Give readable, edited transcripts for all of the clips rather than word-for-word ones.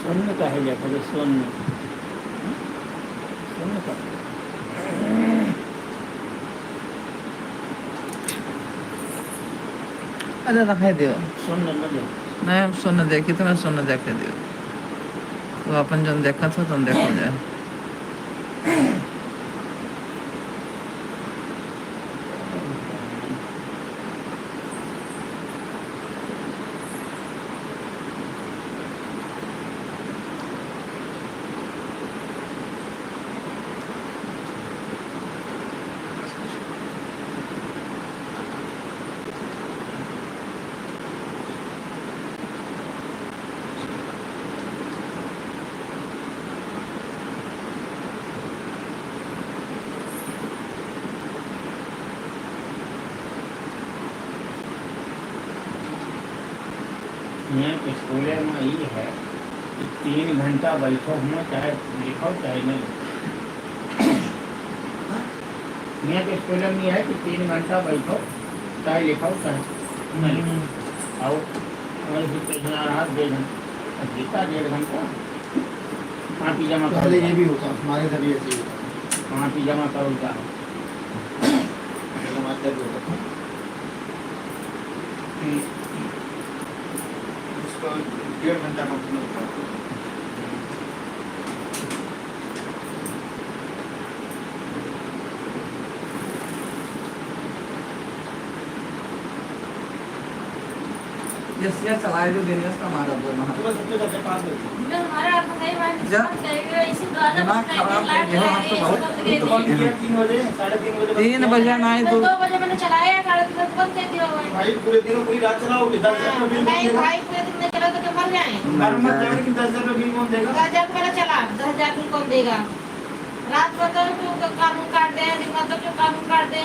स्वर्ण का है देखो तो स्वर्ण स्वर्ण का अरे रखे दियो स्वर्ण न दे नहीं सुन देखी तो मैं सुन देखे दियो तो अपन जन देखा था तुम देखो जाए यहाँ स्कूल में ये है कि 3 घंटा बैठो होना चाहे लिखो चाहे नहीं। यहाँ के स्कूल में ये है कि 3 घंटा बैठो चाहे लिखो चाहे नहीं। और रात 1.5 घंटा जीता 1.5 घंटा कॉपी जमा करो। पहले ये भी होता हमारे घर ये चीज कॉपी जमा करो क्या हमारे घर भी होता उसको 1.5 घंटा कंप्लीट होता है। ये चलाए जो दिन का हमारा वो पूरा सबसे सबसे पास में हमारा अर्थ नहीं बात जा इसी द्वारा दिमाग खराब है जो हम तो बहुत 3 बजे 3:30 बजे 3 बजे ना 2 2 बजे मैंने चलाया 3:30 बजे बंद कर दिया हुआ है। भाई पूरे दिन पूरी रात चलाओगे 10,000 रुपये बिल नहीं देगा। भाई पूरे दिन नहीं चला तो क्या मर जाए। हर मत जाने कि 10,000 रुपये बिल कौन देगा। 10,000 मेरा चला 10,000 बिल कौन देगा। रात भर तो क्यों कानून काट दे दिन भर तो क्यों कानून काट दे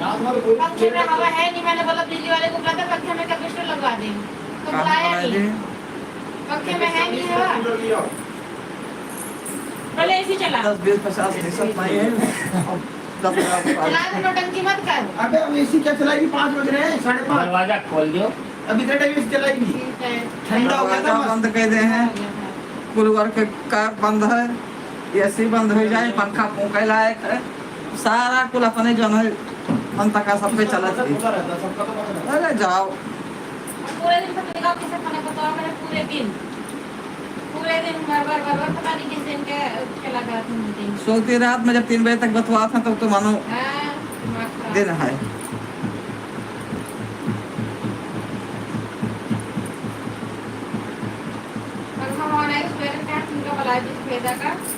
रात भर कोई पंखे में हवा है नहीं। मैंने बोला बिजली वाले को बोला था पंखे में कैपेसिटर लगवा दे तो बुलाया नहीं। पंखे में है नहीं हवा कूलर लिया पहले ऐसी चला 10 20 50 60 नहीं है 10 चला दे नौटंकी मत कर। अबे अब एसी क्या चलाएगी 5 बज रहे हैं 5:30 दरवाजा खोल दो। अभी इतने टाइम एसी चलाएगी ठीक है ठंडा हो गया था बस। बंद कर दे हैं कूलर के कार बंद है एसी बंद हो जाए पंखा फूंके लायक है सारा कुल अपने जो है मन तक सब पे चला सबका खुला रहता है, सबका तो पता रहता है। अरे जाओ पूरे दिन पत्रिका किसे खाने को तो मैंने पूरे दिन बार पता नहीं किस दिन के चला गया था मीटिंग। सोती रात में जब 3 बजे तक बतवा था तब तो मानो दिन है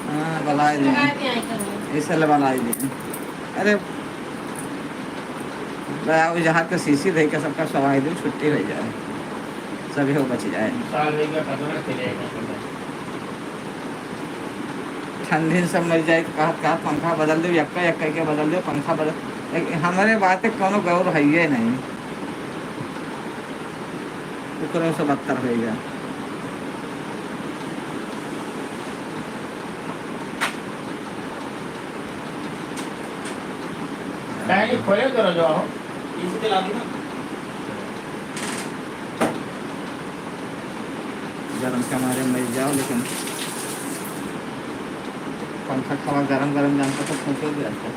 हाँ बलाई दी इसलिए बलाई दी अरे वो जहाँ के सीसी रह के सबका सवाई दिन छुट्टी रह जाए सभी हो बच जाए साल रहेगा पता चलेगा। ठंडी से मर जाए कहा पंखा बदल दो यक्का के बदल दो पंखा बदल हमारे बात है कोनो गौर है ही नहीं उकरों से बदतर हो गया। पहले खोले करो जो आओ एसी चला दी ना गर्म के हमारे मर जाओ लेकिन पंखा खवा गरम जानता तो फूंके भी आता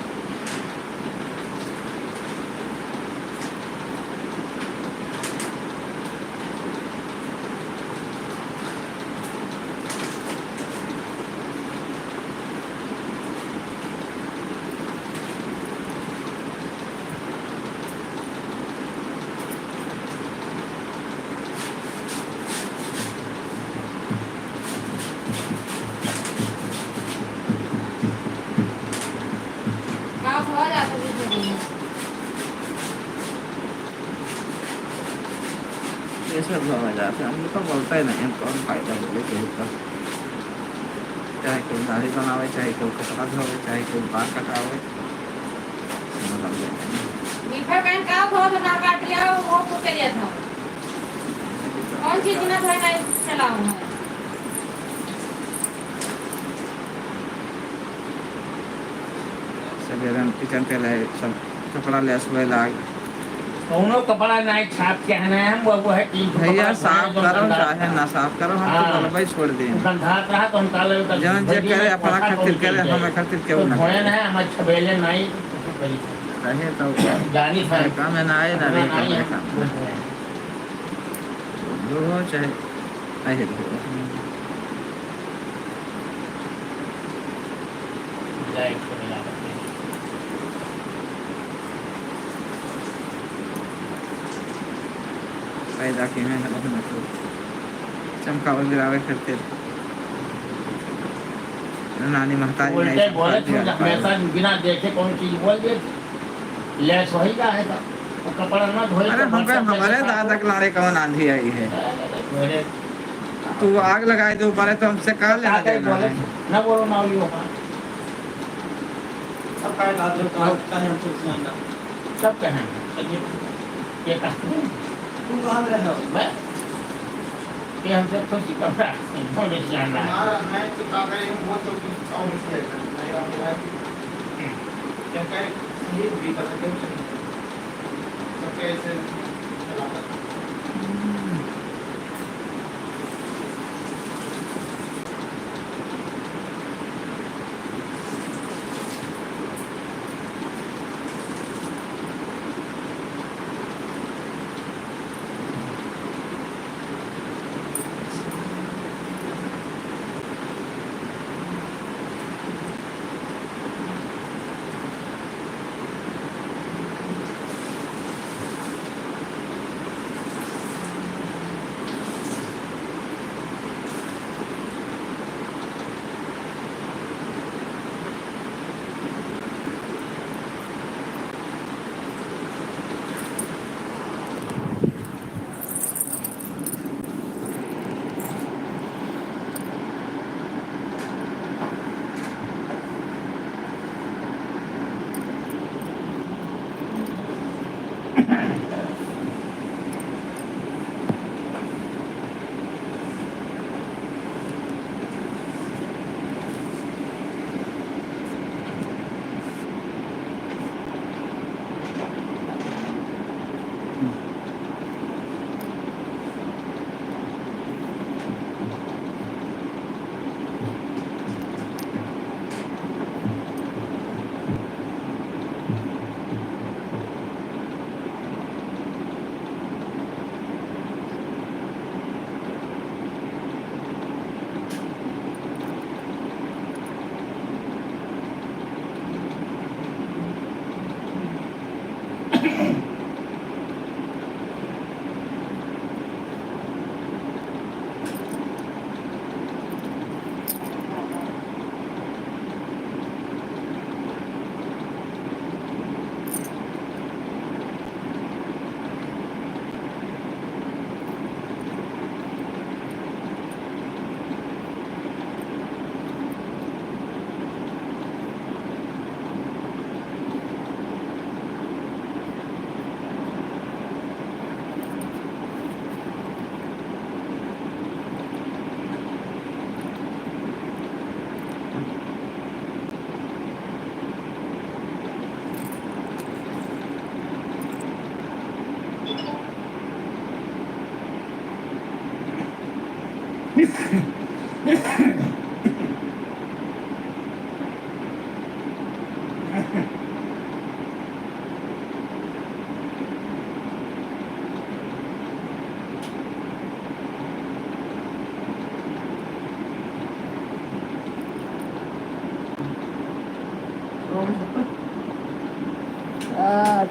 ये सब हो जाता है हम लोग तो बोलता ही नहीं कौन फायदा बोले कि चाहे कोई दाढ़ी बनावे चाहे कोई कपड़ा धोवे चाहे कोई बाल कटावे मीठा बहन का बहुत ना काट लिया वो पूछ लिया था कौन सी दिन था नहीं चलाऊं है सब किचन के लिए सब कपड़ा ले सुबह लाग दोनों कपड़ा नहीं छाप के है हम वो है कि भैया साफ करो चाहे ना साफ करो, हम तो गलबई छोड़ दें। गंधात रहा तो हम काले जौन जे करे अपना खातिर करे, हमें खातिर क्यों ना भोजन करे। है हम छबेले नहीं रहे तो जानी था काम है ना आए ना रहे काम जो हो चाहे आए हो। पैदा की में चमका गिरावे करते नानी महतारी बोलते बोले हमेशा बिना देखे कौन चीज बोल दे लेस वही का है वो कपड़ा ना धोए। अरे हमारे दादा के लारे कौन आंधी आई है, मेरे तू आग लगाए तो ऊपर है तो हमसे कहा लेना देना है। ना बोलो ना ये होगा सब का लाद लो का है हमको सुनाना सब कहेंगे ये कहते हैं तुम कहां रहे हो? मैं ये हमसे खुशी कपड़ा थोड़ी सी आना है हमारा मैं तो का करे वो तो और से नहीं रहा है क्या कहे ये भी पता नहीं सब कैसे चलाता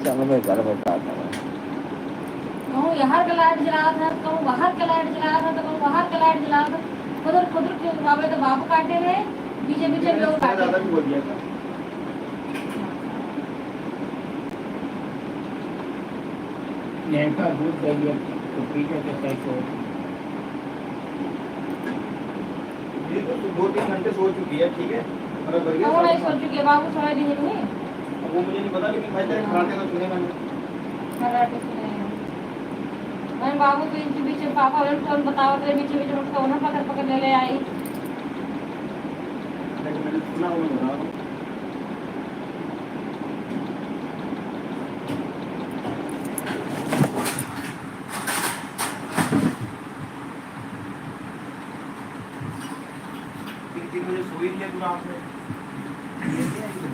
चलो भाई चलो भाई कहूँ यहाँ का लाइट जला था, कहूँ बाहर का लाइट जला था, तो कहूँ बाहर का लाइट जला था। खुदर क्यों बाबे तो बाबू काटे रहे, पीछे पीछे लोग काटे। ज्यादा भी बोल दिया था का दूध दे दिया तो पीछे के साइड को ये तो 2-3 घंटे सो चुकी है, ठीक है मतलब बढ़िया कहूँ नहीं सोच चुके बाबू सोए भी नहीं। वो मुझे नहीं पता, लेकिन भाई तेरे खराटे का सुने मैंने खराटे सुने मैं बाबू तो इनके बीच में पापा वाले फोन बताओ तो बीच बीच में उसका उन्हें पकड़ ले आई। लेकिन मैंने सुना वो बता रहा हूँ पूरा आपने लेके आएंगे।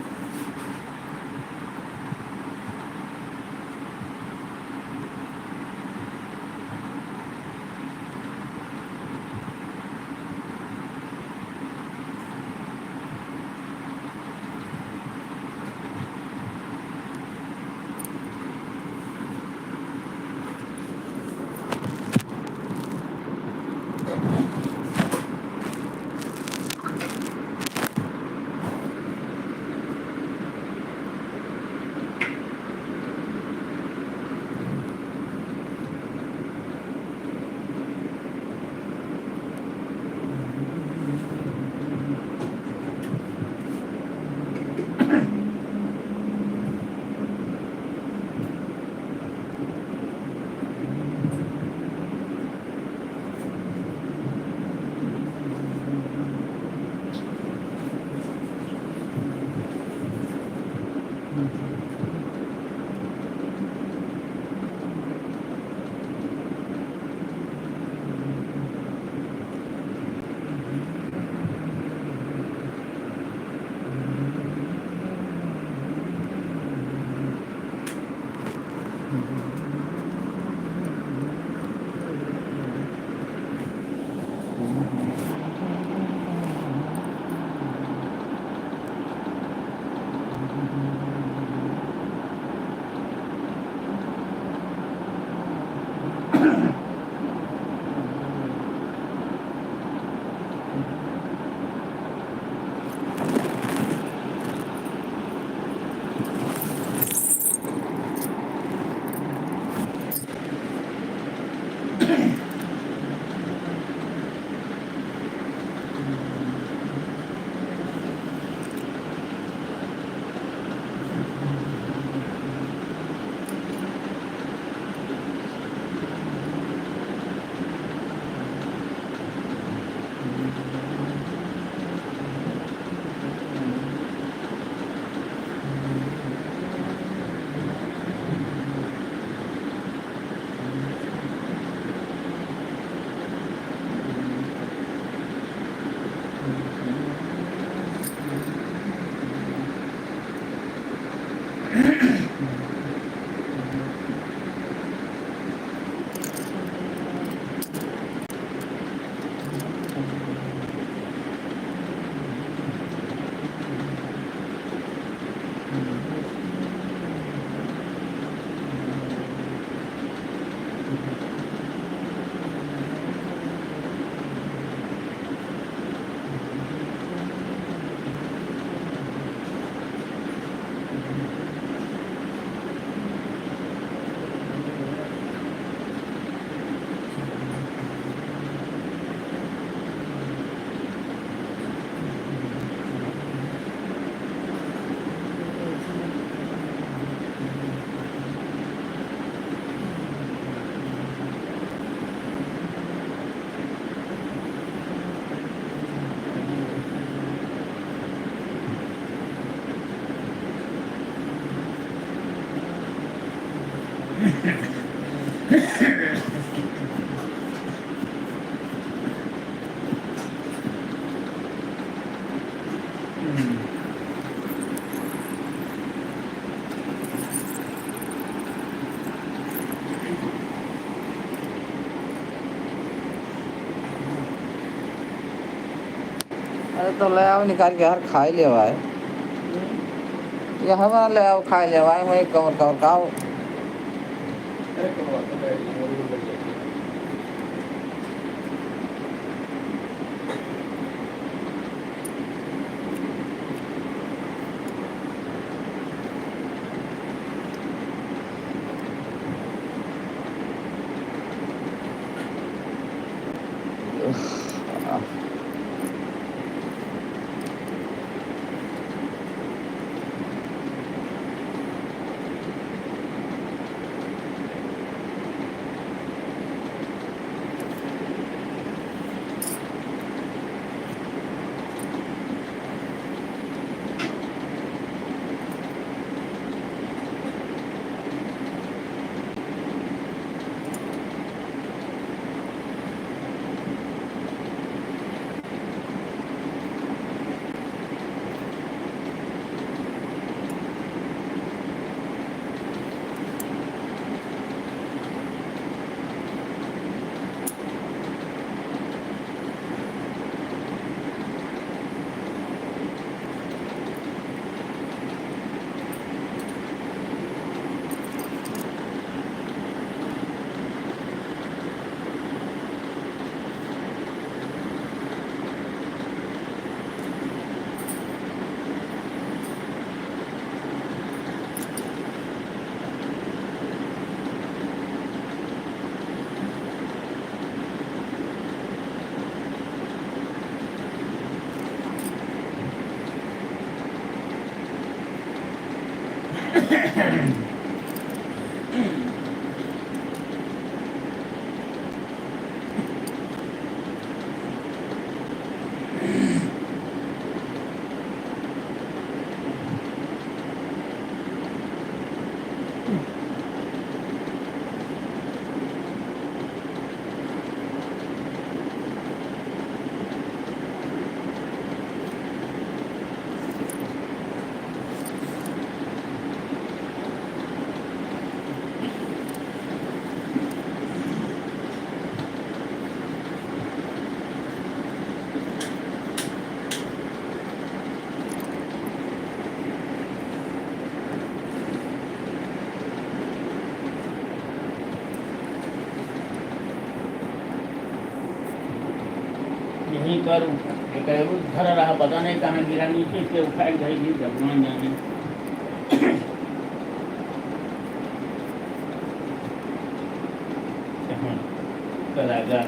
अरे तो ले आओ निकाल के यार खाई ले भाई ये हमारा ले आओ खाई ले भाई मैं कवर कवर खाओ अरे कब आता है मोरी लग जाती है। यहीं पर एक उधर रहा, पता नहीं कहाँ गिरा, नीचे से उठाए गई थी, भगवान जाने। कहाँ चला गया?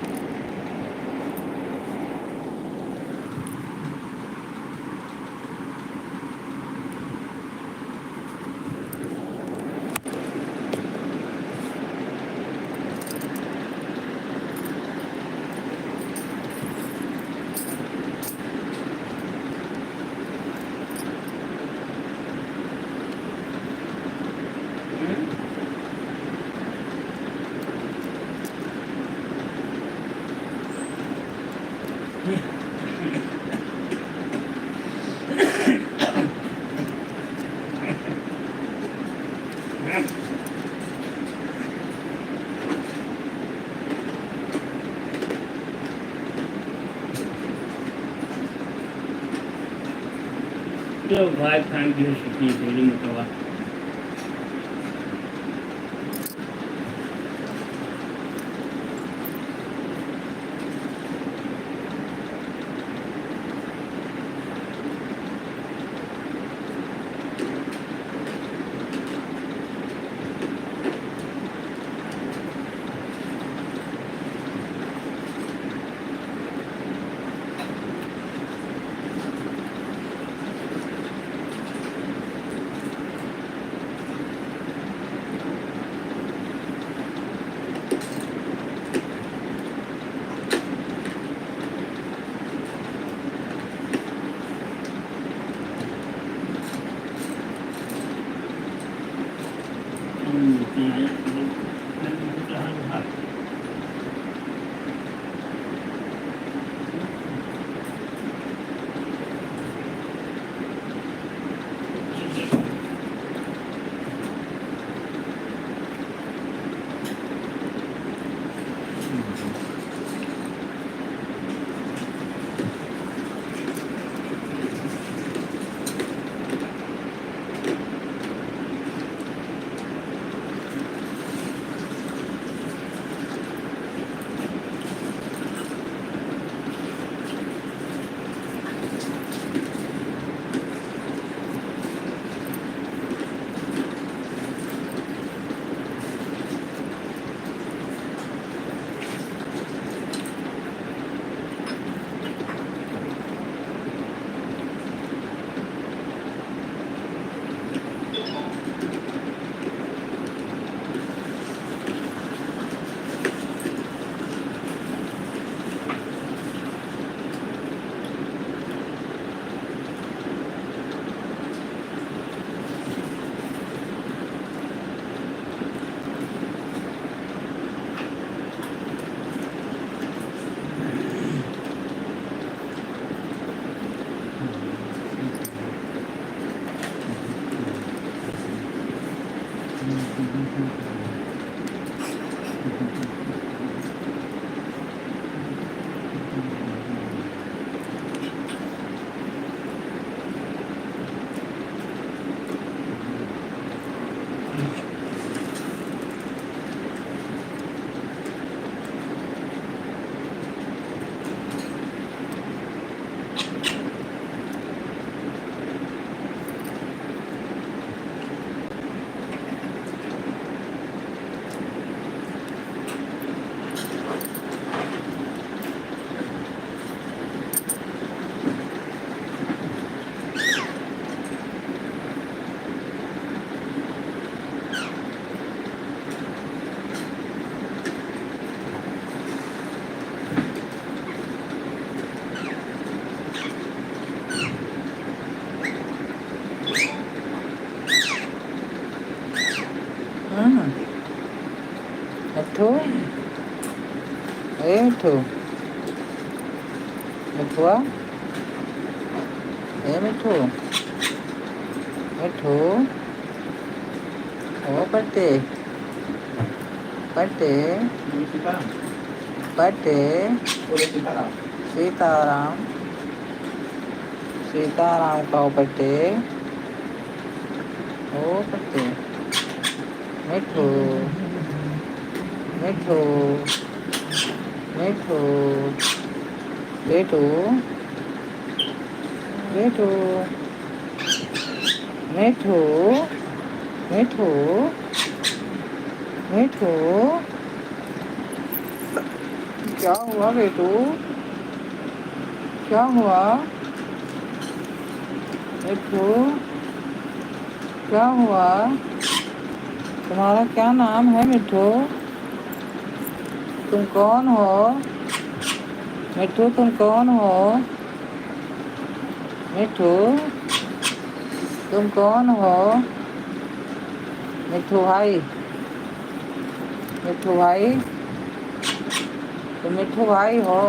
Yo, vibe time here should be really mutawa. मिठू ए मिठू मिठुआ ए मिठू मिठू ओ पट्टे पट्टे ये सीताराम पट्टे बोले सीताराम सीताराम सीताराम का ओ पट्टे ओ पट्टे मिठू मिठू मिठू बेटू बेटू मिठू मिठू मिठू क्या हुआ बेटू क्या हुआ मिठू क्या हुआ तुम्हारा क्या नाम है मिठू तुम कौन हो मिठू तुम कौन हो मिठू तुम कौन हो मिठू भाई मिठू भाई तुम मिठू भाई हो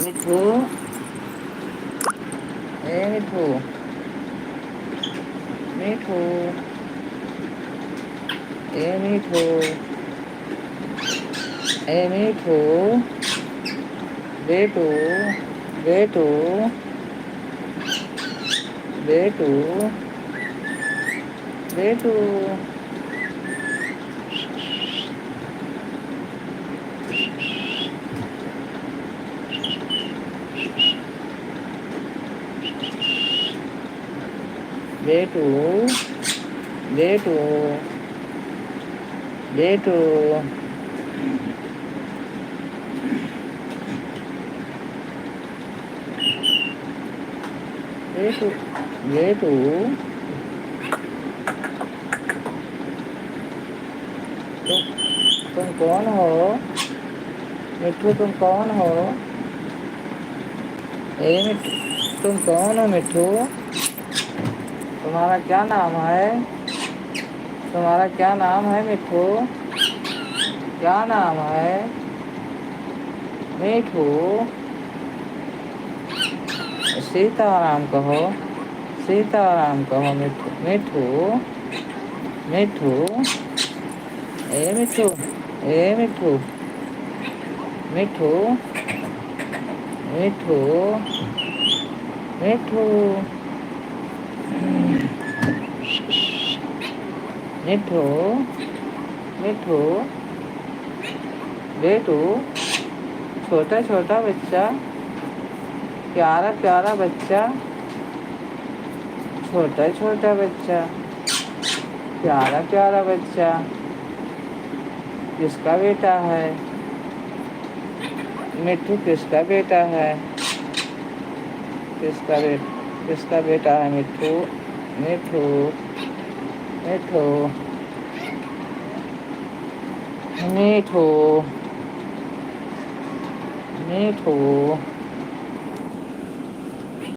मिठू ए मिठू मिठू ए मिठू ए मिठू बेटू बेटू बेटू बेटू बेटू बेटू बेटू बेटू बेटू तुम कौन हो मिठू तुम कौन हो ए मिठू तुम कौन हो मिठू तुम्हारा क्या नाम है तुम्हारा क्या नाम है मिठू क्या नाम है मिठू सीताराम कहो सीताराम कहो मिठू मिठू मिठू ए मिठू ए मिठू मिठू मिठू मिठू मिठू मिठू बेटू छोटा छोटा बच्चा प्यारा प्यारा बच्चा छोटा छोटा बच्चा प्यारा प्यारा बच्चा किसका बेटा है मिठू किसका बेटा है किसका बेटा है मिठू मिठू मिठू मिठू मिठू